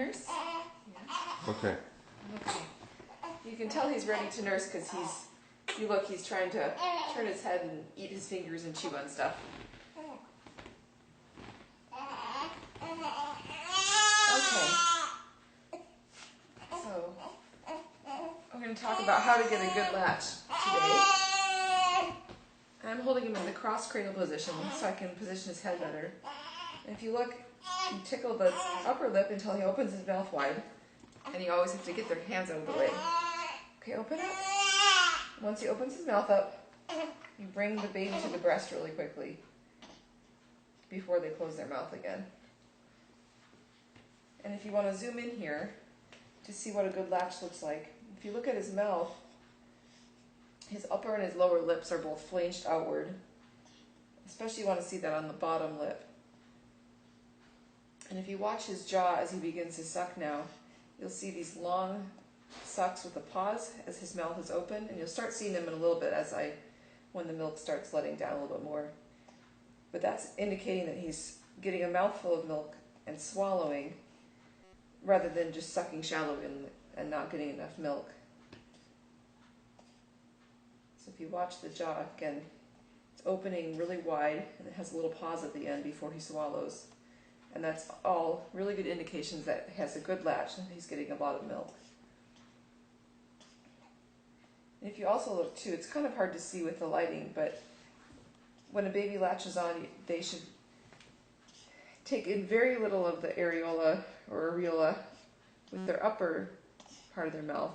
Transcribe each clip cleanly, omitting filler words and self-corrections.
nurse? Yeah. Okay. Okay. You can tell he's ready to nurse because he's trying to turn his head and eat his fingers and chew on stuff. Okay. So, we're going to talk about how to get a good latch today. I'm holding him in the cross cradle position so I can position his head better. And if you look, you tickle the upper lip until he opens his mouth wide. And you always have to get their hands out of the way. Okay, open up. Once he opens his mouth up, you bring the baby to the breast really quickly before they close their mouth again. And if you want to zoom in here to see what a good latch looks like, if you look at his mouth, his upper and his lower lips are both flanged outward. Especially you want to see that on the bottom lip. And if you watch his jaw as he begins to suck now, you'll see these long sucks with a pause as his mouth is open, and you'll start seeing them in a little bit when the milk starts letting down a little bit more. But that's indicating that he's getting a mouthful of milk and swallowing rather than just sucking shallowly and not getting enough milk. So if you watch the jaw, again, it's opening really wide and it has a little pause at the end before he swallows. And that's all really good indications that he has a good latch and he's getting a lot of milk. And if you also look too, it's kind of hard to see with the lighting, but when a baby latches on, they should take in very little of the areola or areola with their upper part of their mouth,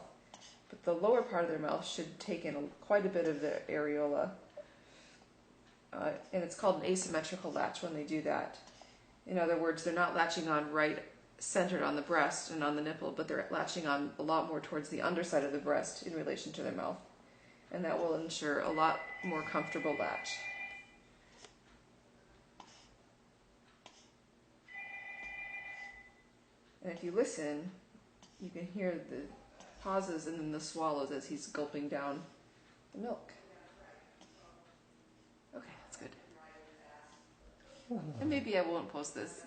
but the lower part of their mouth should take in quite a bit of the areola. And it's called an asymmetrical latch when they do that. In other words, they're not latching on right centered on the breast and on the nipple, but they're latching on a lot more towards the underside of the breast in relation to their mouth. And that will ensure a lot more comfortable latch. And if you listen, you can hear the pauses and then the swallows as he's gulping down the milk. Okay, that's good. And maybe I won't post this